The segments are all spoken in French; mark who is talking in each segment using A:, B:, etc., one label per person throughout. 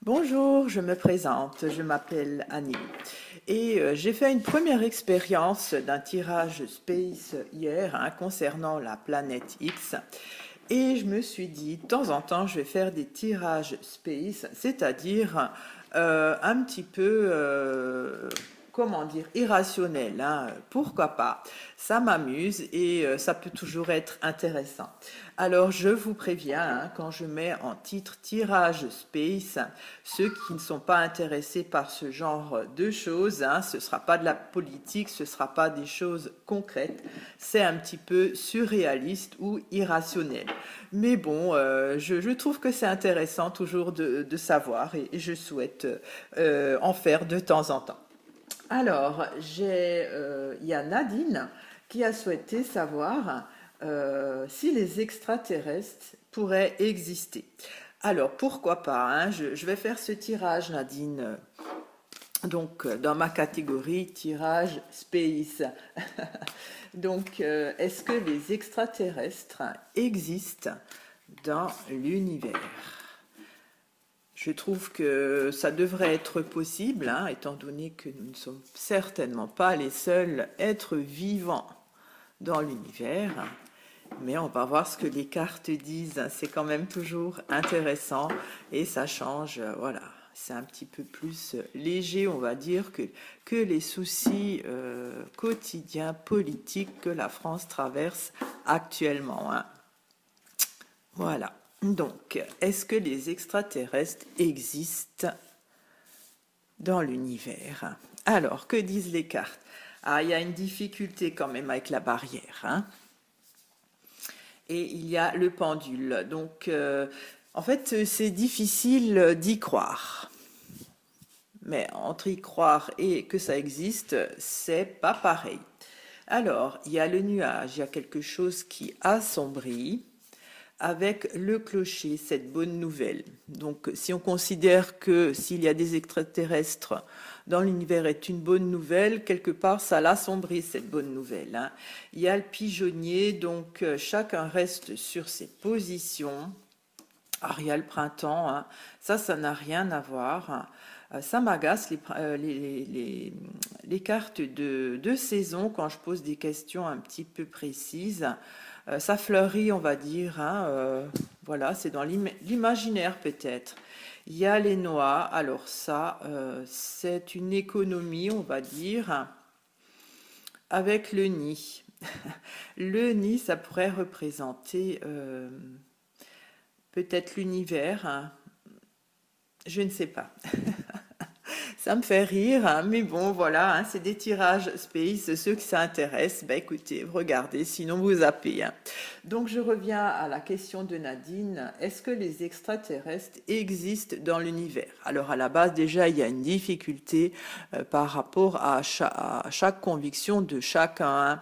A: Bonjour, je me présente, je m'appelle Annie et j'ai fait une première expérience d'un tirage Space hier concernant la planète X et je me suis dit, de temps en temps, je vais faire des tirages Space, c'est-à-dire un petit peu, comment dire, irrationnel, hein. Pourquoi pas? Ça m'amuse et ça peut toujours être intéressant. Alors, je vous préviens, quand je mets en titre tirage space, ceux qui ne sont pas intéressés par ce genre de choses, ce ne sera pas de la politique, ce ne sera pas des choses concrètes, c'est un petit peu surréaliste ou irrationnel. Mais bon, je trouve que c'est intéressant toujours de savoir et je souhaite en faire de temps en temps. Alors, il y a Nadine qui a souhaité savoir si les extraterrestres pourraient exister. Alors, pourquoi pas, je vais faire ce tirage, Nadine. Donc, dans ma catégorie tirage space. Donc, est-ce que les extraterrestres existent dans l'univers? Je trouve que ça devrait être possible, étant donné que nous ne sommes certainement pas les seuls êtres vivants dans l'univers. Mais on va voir ce que les cartes disent. C'est quand même toujours intéressant et ça change. Voilà, c'est un petit peu plus léger, on va dire, que les soucis quotidiens politiques que la France traverse actuellement. Voilà. Donc, est-ce que les extraterrestres existent dans l'univers? Alors, que disent les cartes? Ah, il y a une difficulté quand même avec la barrière, Et il y a le pendule. Donc, en fait, c'est difficile d'y croire. Mais entre y croire et que ça existe, c'est pas pareil. Alors, il y a le nuage, il y a quelque chose qui assombrit avec le clocher, cette bonne nouvelle. Donc, si on considère que s'il y a des extraterrestres dans l'univers est une bonne nouvelle, quelque part, ça l'assombrit, cette bonne nouvelle. Il y a le pigeonnier, donc chacun reste sur ses positions. Alors, il y a le printemps, ça n'a rien à voir. Ça m'agace les cartes de saison quand je pose des questions un petit peu précises. Ça fleurit, on va dire. Voilà, c'est dans l'imaginaire peut-être. Il y a les noix. Alors ça, c'est une économie, on va dire, avec le nid. Le nid, ça pourrait représenter peut-être l'univers. Je ne sais pas. Ça me fait rire, mais bon, voilà, c'est des tirages space. Ceux qui s'intéressent, écoutez, regardez, sinon vous zappez. Donc, je reviens à la question de Nadine. Est-ce que les extraterrestres existent dans l'univers? Alors, à la base, déjà, il y a une difficulté par rapport à chaque conviction de chacun.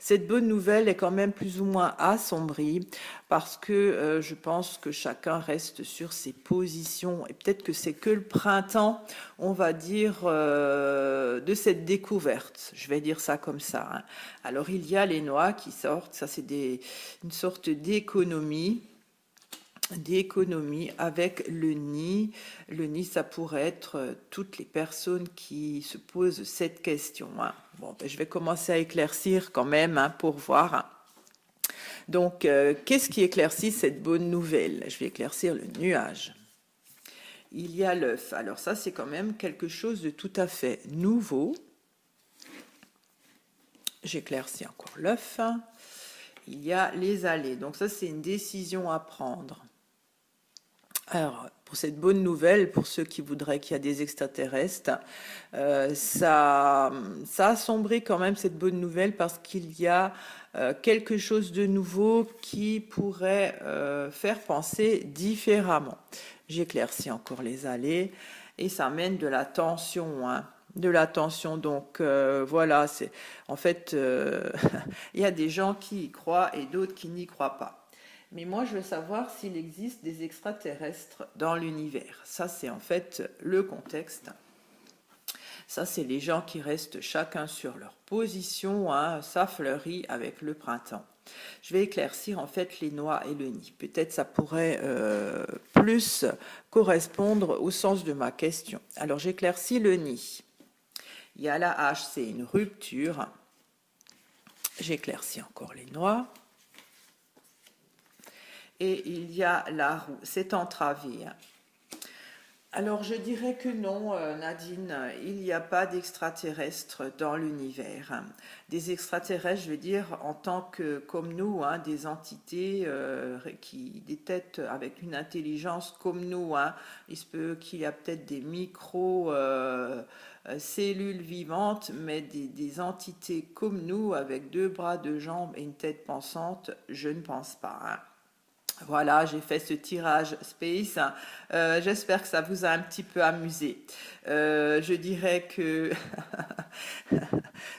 A: Cette bonne nouvelle est quand même plus ou moins assombrie parce que je pense que chacun reste sur ses positions et peut-être que c'est que le printemps, on va dire, de cette découverte. Je vais dire ça comme ça. Alors il y a les noix qui sortent, ça c'est une sorte d'économie avec le nid. Le nid, ça pourrait être toutes les personnes qui se posent cette question. Bon, je vais commencer à éclaircir quand même pour voir. Donc, qu'est-ce qui éclaircit cette bonne nouvelle? Je vais éclaircir le nuage. Il y a l'œuf. Alors ça, c'est quand même quelque chose de tout à fait nouveau. J'éclaircis encore l'œuf. Il y a les allées. Donc ça, c'est une décision à prendre. Alors, pour cette bonne nouvelle, pour ceux qui voudraient qu'il y a des extraterrestres, ça assombrit quand même cette bonne nouvelle parce qu'il y a quelque chose de nouveau qui pourrait faire penser différemment. J'éclaircis encore les allées et ça mène de la tension, de la tension. Donc voilà, c'est en fait il y a des gens qui y croient et d'autres qui n'y croient pas. Mais moi, je veux savoir s'il existe des extraterrestres dans l'univers. Ça, c'est en fait le contexte. Ça, c'est les gens qui restent chacun sur leur position. Ça fleurit avec le printemps. Je vais éclaircir en fait les noix et le nid. Peut-être ça pourrait plus correspondre au sens de ma question. Alors j'éclaircis le nid. Il y a la hache, c'est une rupture. J'éclaircis encore les noix. Et il y a la roue, c'est entravé. Alors je dirais que non, Nadine, il n'y a pas d'extraterrestres dans l'univers. Des extraterrestres, je veux dire, en tant que, comme nous, des entités des têtes avec une intelligence comme nous. Il se peut qu'il y a peut-être des cellules vivantes, mais des entités comme nous, avec 2 bras, 2 jambes et une tête pensante, je ne pense pas. Voilà, j'ai fait ce tirage Space. J'espère que ça vous a un petit peu amusé. Je dirais que,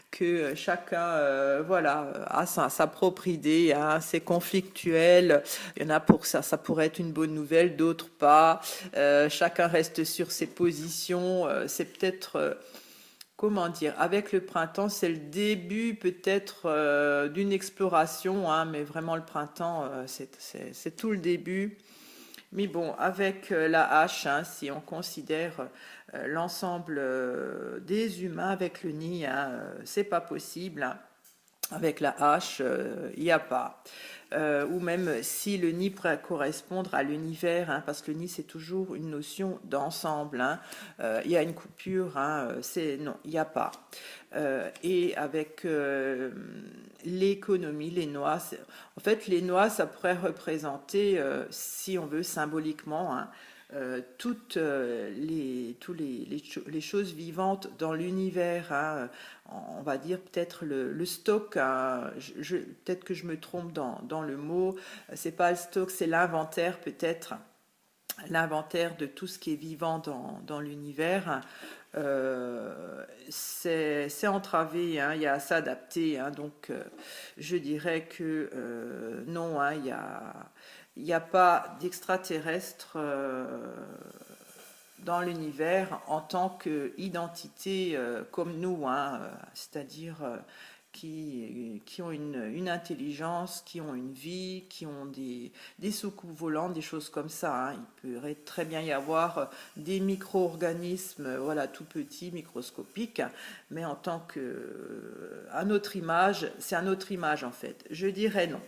A: que chacun a sa propre idée. C'est conflictuel. Il y en a pour ça pourrait être une bonne nouvelle, d'autres pas. Chacun reste sur ses positions. C'est peut-être... comment dire, avec le printemps, c'est le début peut-être d'une exploration, mais vraiment le printemps, c'est tout le début. Mais bon, avec la hache, si on considère l'ensemble des humains avec le nid, c'est pas possible. Avec la hache, il n'y a pas. Ou même si le nid pourrait correspondre à l'univers, parce que le nid c'est toujours une notion d'ensemble. Il y a une coupure, non, il n'y a pas. Et avec l'économie, les noix, en fait les noix ça pourrait représenter, si on veut symboliquement, toutes les choses vivantes dans l'univers, on va dire peut-être le stock, peut-être que je me trompe dans le mot, c'est pas le stock, c'est l'inventaire peut-être, l'inventaire de tout ce qui est vivant dans l'univers. C'est entravé, il y a à s'adapter, donc je dirais que non, il n'y a pas d'extraterrestres dans l'univers en tant qu'identité comme nous, c'est-à-dire qui ont une intelligence, qui ont une vie, qui ont des soucoupes volantes, des choses comme ça. Il pourrait très bien y avoir des micro-organismes, tout petits, microscopiques, mais en tant à notre image, c'est à notre image en fait. Je dirais non.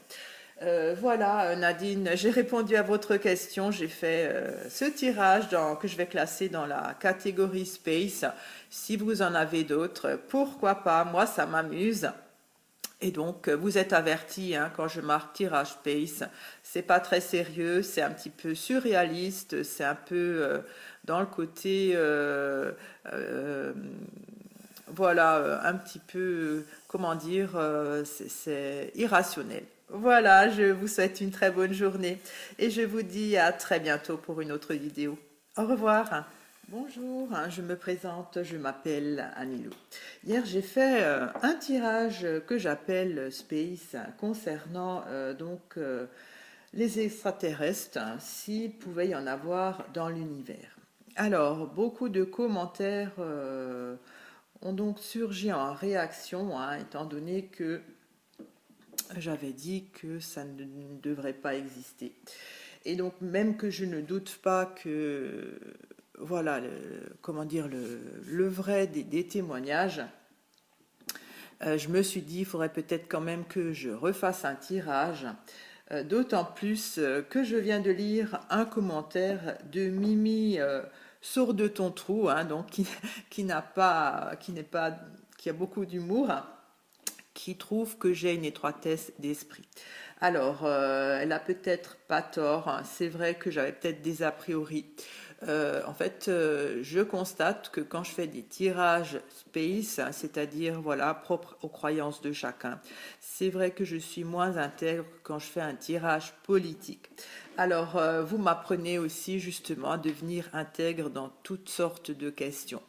A: Voilà, Nadine, j'ai répondu à votre question. J'ai fait ce tirage que je vais classer dans la catégorie Space. Si vous en avez d'autres, pourquoi pas? Moi, ça m'amuse. Et donc, vous êtes avertis, quand je marque tirage Space, c'est pas très sérieux, c'est un petit peu surréaliste, c'est un peu dans le côté, un petit peu, comment dire, c'est irrationnel. Voilà, je vous souhaite une très bonne journée et je vous dis à très bientôt pour une autre vidéo. Au revoir. Bonjour, je me présente, je m'appelle Anilou. Hier, j'ai fait un tirage que j'appelle Space concernant les extraterrestres, s'il pouvait y en avoir dans l'univers. Alors, beaucoup de commentaires ont donc surgi en réaction, étant donné que j'avais dit que ça ne devrait pas exister. Et donc, même que je ne doute pas que, le vrai des témoignages, je me suis dit, il faudrait peut-être quand même que je refasse un tirage, d'autant plus que je viens de lire un commentaire de Mimi Sourd de ton trou, donc qui a beaucoup d'humour, qui trouve que j'ai une étroitesse d'esprit. Alors, elle a peut-être pas tort, c'est vrai que j'avais peut-être des a priori. En fait, je constate que quand je fais des tirages Space, c'est-à-dire propres aux croyances de chacun, c'est vrai que je suis moins intègre quand je fais un tirage politique. Alors, vous m'apprenez aussi justement à devenir intègre dans toutes sortes de questions.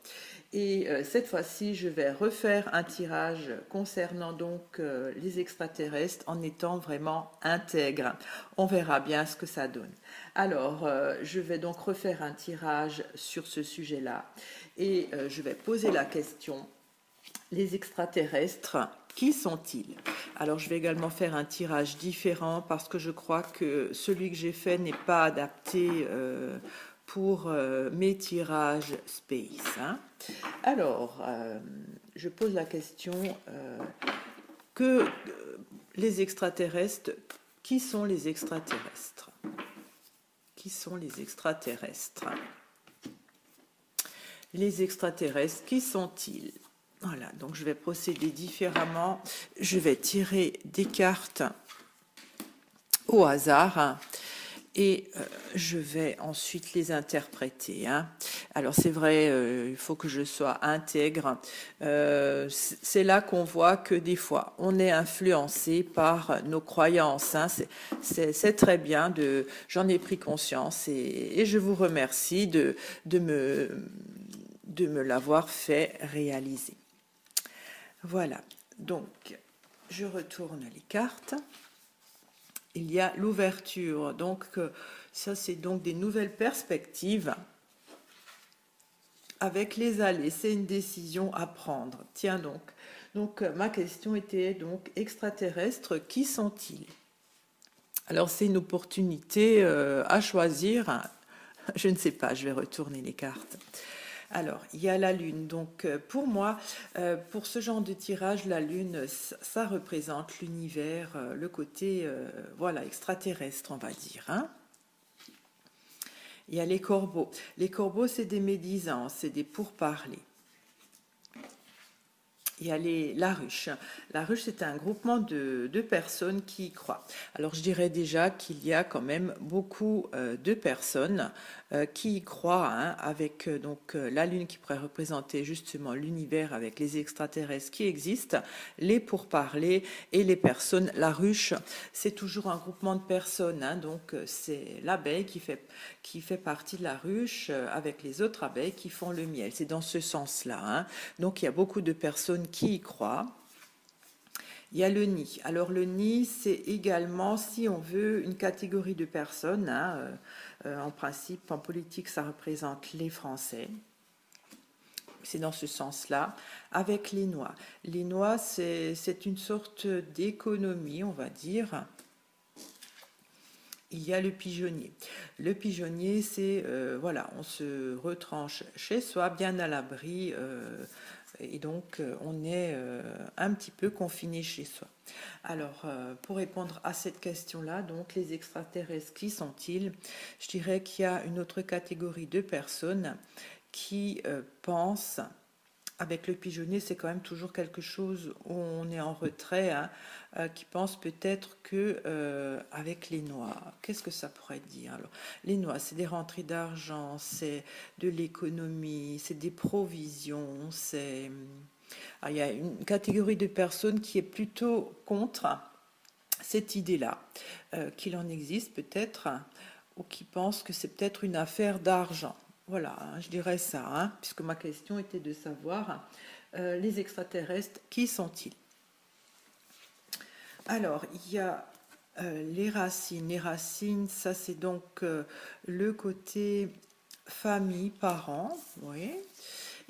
A: Et cette fois-ci, je vais refaire un tirage concernant donc les extraterrestres en étant vraiment intègre. On verra bien ce que ça donne. Alors, je vais donc refaire un tirage sur ce sujet-là et je vais poser la question. Les extraterrestres, qui sont-ils? Alors, je vais également faire un tirage différent parce que je crois que celui que j'ai fait n'est pas adapté pour mes tirages space, hein. Alors, je pose la question que les extraterrestres, qui sont les extraterrestres? Qui sont les extraterrestres? Les extraterrestres, qui sont-ils? Voilà, donc je vais procéder différemment. Je vais tirer des cartes au hasard et je vais ensuite les interpréter, hein. Alors c'est vrai, il faut que je sois intègre. C'est là qu'on voit que des fois, on est influencé par nos croyances, hein. C'est très bien, j'en ai pris conscience et je vous remercie de me l'avoir fait réaliser. Voilà, donc je retourne les cartes. Il y a l'ouverture, donc ça c'est donc des nouvelles perspectives avec les allées, c'est une décision à prendre. Tiens donc ma question était donc extraterrestres, qui sont-ils? Alors c'est une opportunité à choisir, je ne sais pas, je vais retourner les cartes. Alors, il y a la Lune. Donc, pour moi, pour ce genre de tirage, la Lune, ça représente l'univers, le côté, voilà, extraterrestre, on va dire, hein. Il y a les corbeaux. Les corbeaux, c'est des médisances, c'est des pourparlers. Il y a la ruche. La ruche, c'est un groupement de personnes qui y croient. Alors, je dirais déjà qu'il y a quand même beaucoup de personnes qui y croient, hein, avec donc la Lune qui pourrait représenter justement l'univers avec les extraterrestres qui existent, les pourparlers et les personnes. La ruche, c'est toujours un groupement de personnes, hein, donc c'est l'abeille qui fait partie de la ruche avec les autres abeilles qui font le miel. C'est dans ce sens-là, hein. Donc, il y a beaucoup de personnes qui y croient. Il y a le nid. Alors le nid, c'est également, si on veut, une catégorie de personnes, hein, en principe, en politique, ça représente les Français. C'est dans ce sens-là. Avec les noix. Les noix, c'est une sorte d'économie, on va dire. Il y a le pigeonnier. Le pigeonnier, c'est, voilà, on se retranche chez soi, bien à l'abri, et donc on est un petit peu confiné chez soi. Alors, pour répondre à cette question-là, donc les extraterrestres, qui sont-ils? Je dirais qu'il y a une autre catégorie de personnes qui pensent. Avec le pigeonnier, c'est quand même toujours quelque chose où on est en retrait, hein, qui pense peut-être que avec les noix, qu'est-ce que ça pourrait dire? Alors, les noix, c'est des rentrées d'argent, c'est de l'économie, c'est des provisions, c'est... il y a une catégorie de personnes qui est plutôt contre cette idée-là, qu'il en existe peut-être, ou qui pense que c'est peut-être une affaire d'argent. Voilà, hein, je dirais ça, hein, puisque ma question était de savoir les extraterrestres, qui sont-ils? Alors, il y a les racines. Les racines, ça c'est donc le côté famille, parents, oui.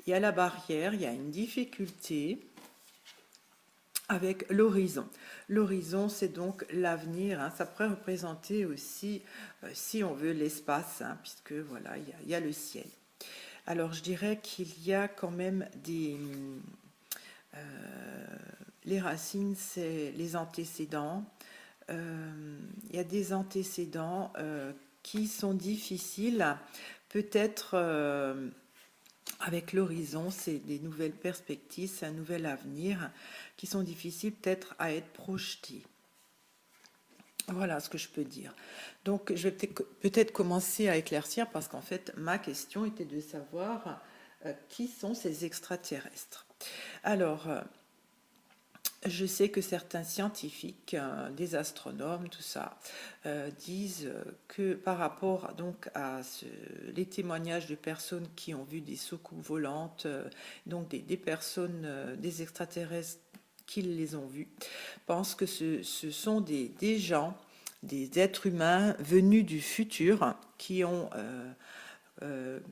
A: Il y a la barrière, il y a une difficulté avec l'horizon. L'horizon, c'est donc l'avenir, hein. Ça pourrait représenter aussi, si on veut, l'espace, hein, puisque voilà, il y a le ciel. Alors, je dirais qu'il y a quand même les racines, c'est les antécédents. Il y a des antécédents qui sont difficiles, peut-être avec l'horizon, c'est des nouvelles perspectives, c'est un nouvel avenir qui sont difficiles peut-être à être projetés. Voilà ce que je peux dire. Donc, je vais peut-être commencer à éclaircir parce qu'en fait, ma question était de savoir qui sont ces extraterrestres. Alors, je sais que certains scientifiques, des astronomes, tout ça, disent que par rapport donc à les témoignages de personnes qui ont vu des soucoupes volantes, donc des personnes, des extraterrestres qui les ont vus, pensent que ce sont des gens, des êtres humains venus du futur qui ont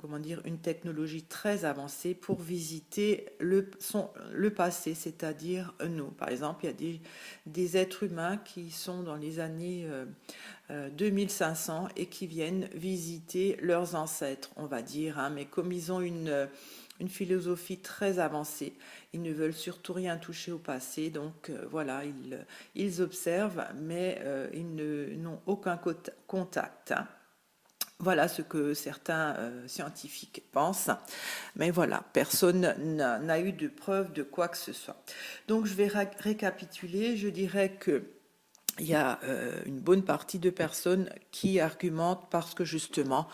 A: comment dire, une technologie très avancée pour visiter le passé, c'est-à-dire nous. Par exemple, il y a des êtres humains qui sont dans les années 2500 et qui viennent visiter leurs ancêtres, on va dire, hein, mais comme ils ont une philosophie très avancée, ils ne veulent surtout rien toucher au passé, donc voilà, ils observent, mais n'ont aucun contact, hein. Voilà ce que certains scientifiques pensent, mais voilà, personne n'a eu de preuve de quoi que ce soit. Donc je vais récapituler, je dirais que il y a une bonne partie de personnes qui argumentent parce que justement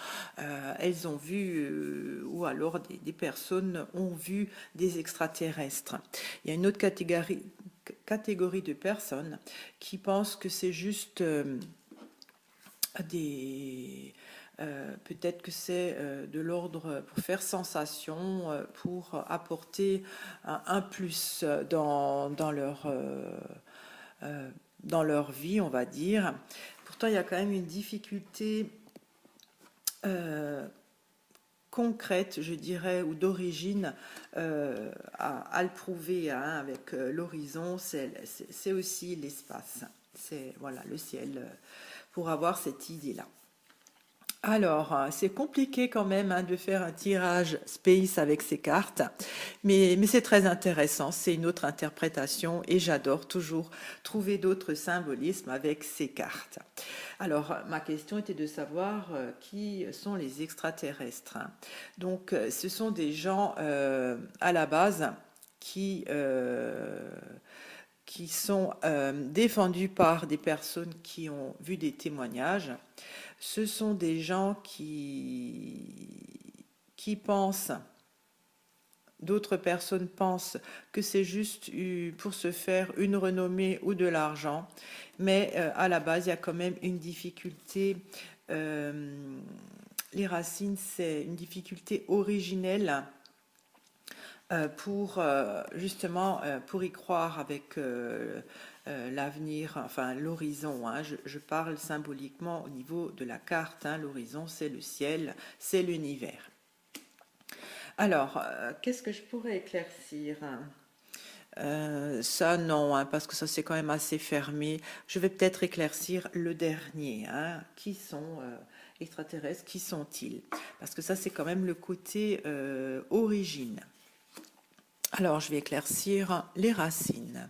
A: elles ont vu ou alors des personnes ont vu des extraterrestres. Il y a une autre catégorie de personnes qui pensent que c'est juste peut-être que c'est de l'ordre pour faire sensation, pour apporter un plus dans leur vie, on va dire. Pourtant, il y a quand même une difficulté concrète, je dirais, ou d'origine à le prouver, hein, avec l'horizon. C'est aussi l'espace. C'est voilà, le ciel, pour avoir cette idée-là. Alors, c'est compliqué quand même, hein, de faire un tirage space avec ces cartes, mais c'est très intéressant, c'est une autre interprétation et j'adore toujours trouver d'autres symbolismes avec ces cartes. Alors, ma question était de savoir qui sont les extraterrestres, hein. Donc, ce sont des gens à la base qui sont défendus par des personnes qui ont vu des témoignages. Ce sont des gens qui pensent, d'autres personnes pensent que c'est juste pour se faire une renommée ou de l'argent, mais à la base, il y a quand même une difficulté. Les racines, c'est une difficulté originelle pour justement pour y croire avec l'avenir, enfin l'horizon, hein. Je parle symboliquement au niveau de la carte, hein. L'horizon, c'est le ciel, c'est l'univers. Alors, qu'est-ce que je pourrais éclaircir? Ça non, hein, parce que ça c'est quand même assez fermé. Je vais peut-être éclaircir le dernier, hein. Qui sont extraterrestres? Qui sont-ils? Parce que ça c'est quand même le côté origine. Alors, je vais éclaircir les racines.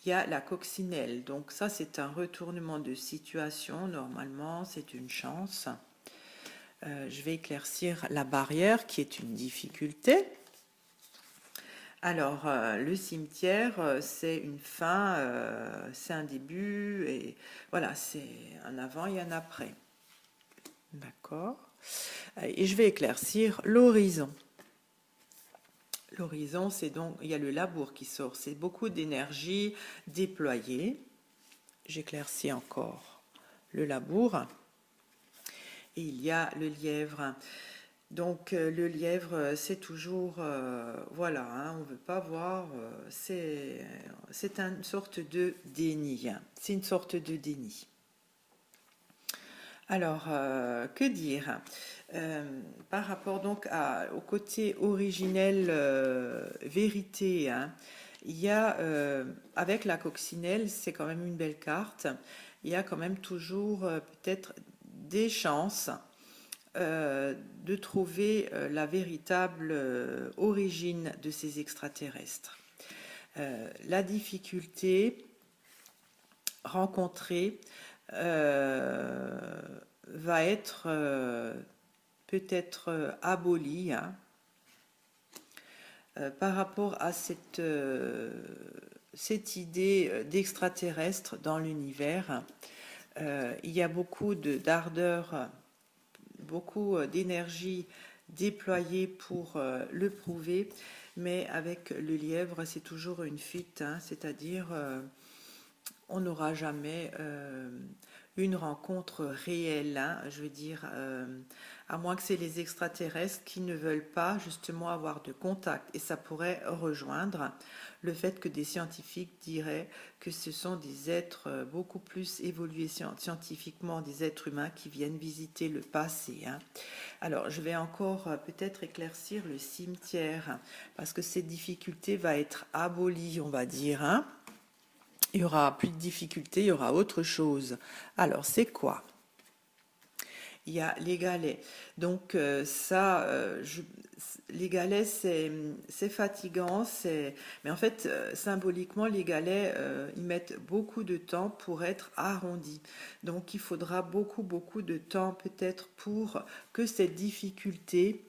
A: Il y a la coccinelle, donc ça c'est un retournement de situation, normalement c'est une chance. Je vais éclaircir la barrière qui est une difficulté. Alors, le cimetière, c'est une fin, c'est un début, et voilà, c'est un avant et un après. D'accord. Et je vais éclaircir l'horizon. L'horizon, c'est donc, il y a le labour qui sort, c'est beaucoup d'énergie déployée. J'éclaircis encore le labour. Et il y a le lièvre. Donc le lièvre, c'est toujours, voilà, hein, on ne veut pas voir, c'est une sorte de déni. C'est une sorte de déni. Alors, que dire par rapport donc au côté originel, vérité, hein, il y a, avec la coccinelle, c'est quand même une belle carte, il y a quand même toujours peut-être des chances de trouver la véritable origine de ces extraterrestres. La difficulté rencontrée va être peut-être abolie, hein, par rapport à cette idée d'extraterrestre dans l'univers. Il y a beaucoup d'ardeur, beaucoup d'énergie déployée pour le prouver, mais avec le lièvre, c'est toujours une fuite, hein, c'est-à-dire on n'aura jamais une rencontre réelle, hein, je veux dire, à moins que c'est les extraterrestres qui ne veulent pas justement avoir de contact. Et ça pourrait rejoindre le fait que des scientifiques diraient que ce sont des êtres beaucoup plus évolués scientifiquement, des êtres humains qui viennent visiter le passé, hein. Alors, je vais encore peut-être éclaircir le cimetière, parce que cette difficulté va être abolie, on va dire, hein. Il y aura plus de difficultés, il y aura autre chose. Alors, c'est quoi? Il y a les galets. Donc les galets, c'est fatigant, mais en fait, symboliquement, les galets, ils mettent beaucoup de temps pour être arrondis. Donc il faudra beaucoup, beaucoup de temps peut-être pour que cette difficulté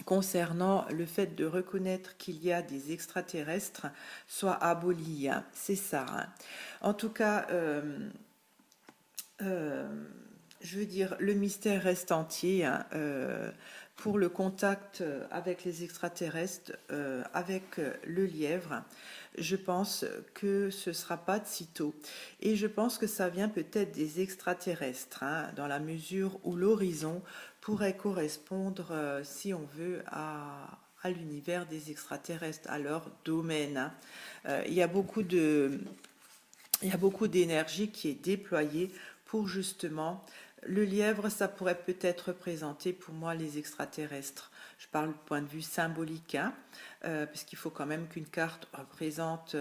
A: concernant le fait de reconnaître qu'il y a des extraterrestres soit abolie, hein. C'est ça, hein. En tout cas, euh, je veux dire, le mystère reste entier, hein, pour le contact avec les extraterrestres, avec le lièvre. Je pense que ce ne sera pas de sitôt. Et je pense que ça vient peut-être des extraterrestres, hein, dans la mesure où l'horizon pourrait correspondre, si on veut, à l'univers des extraterrestres, à leur domaine, hein. Il y a beaucoup d'énergie qui est déployée pour justement le lièvre. Ça pourrait peut-être représenter pour moi les extraterrestres. Je parle du point de vue symbolique, hein, parce qu'il faut quand même qu'une carte représente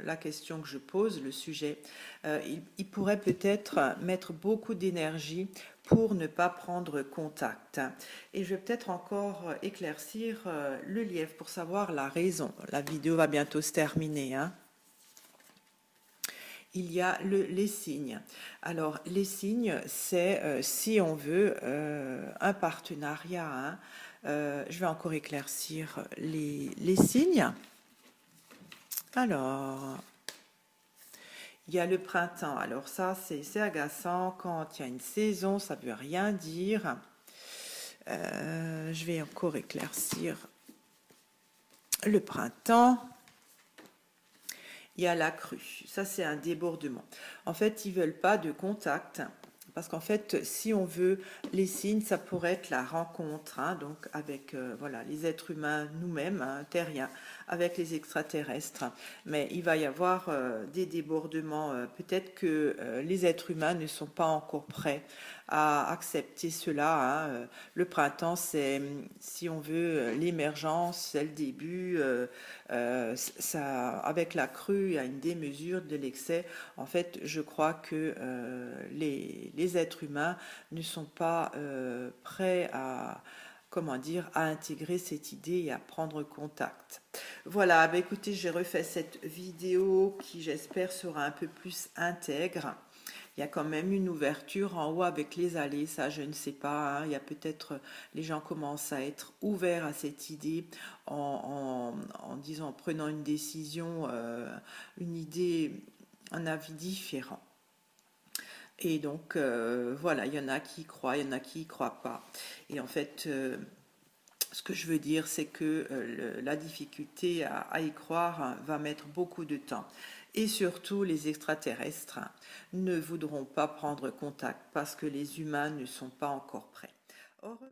A: la question que je pose, le sujet. Il pourrait peut-être mettre beaucoup d'énergie pour ne pas prendre contact. Et je vais peut-être encore éclaircir le lièvre pour savoir la raison. La vidéo va bientôt se terminer, hein. Il y a les signes. Alors, les signes, c'est, si on veut, un partenariat, hein. Je vais encore éclaircir les signes. Alors, il y a le printemps. Alors ça, c'est agaçant. Quand il y a une saison, ça ne veut rien dire. Je vais encore éclaircir le printemps. Il y a la crue. Ça, c'est un débordement. En fait, ils ne veulent pas de contact. Parce qu'en fait, si on veut, les signes, ça pourrait être la rencontre, hein, donc avec voilà, les êtres humains, nous-mêmes, hein, terriens, avec les extraterrestres. Mais il va y avoir des débordements. Peut-être que les êtres humains ne sont pas encore prêts à accepter cela, hein. Le printemps, c'est, si on veut, l'émergence, c'est le début. Ça, avec la crue, il y a une démesure de l'excès. En fait, je crois que les êtres humains ne sont pas prêts à, comment dire, à intégrer cette idée et à prendre contact. Voilà, bah écoutez, j'ai refait cette vidéo qui, j'espère, sera un peu plus intègre. Il y a quand même une ouverture en haut avec les allées, ça je ne sais pas, hein. Il y a peut-être, les gens commencent à être ouverts à cette idée en disant, en prenant une décision, une idée, un avis différent. Et donc, voilà, il y en a qui y croient, il y en a qui y croient pas. Et en fait, ce que je veux dire, c'est que la difficulté à y croire, hein, va mettre beaucoup de temps. Et surtout, les extraterrestres, hein, ne voudront pas prendre contact parce que les humains ne sont pas encore prêts. Au revoir.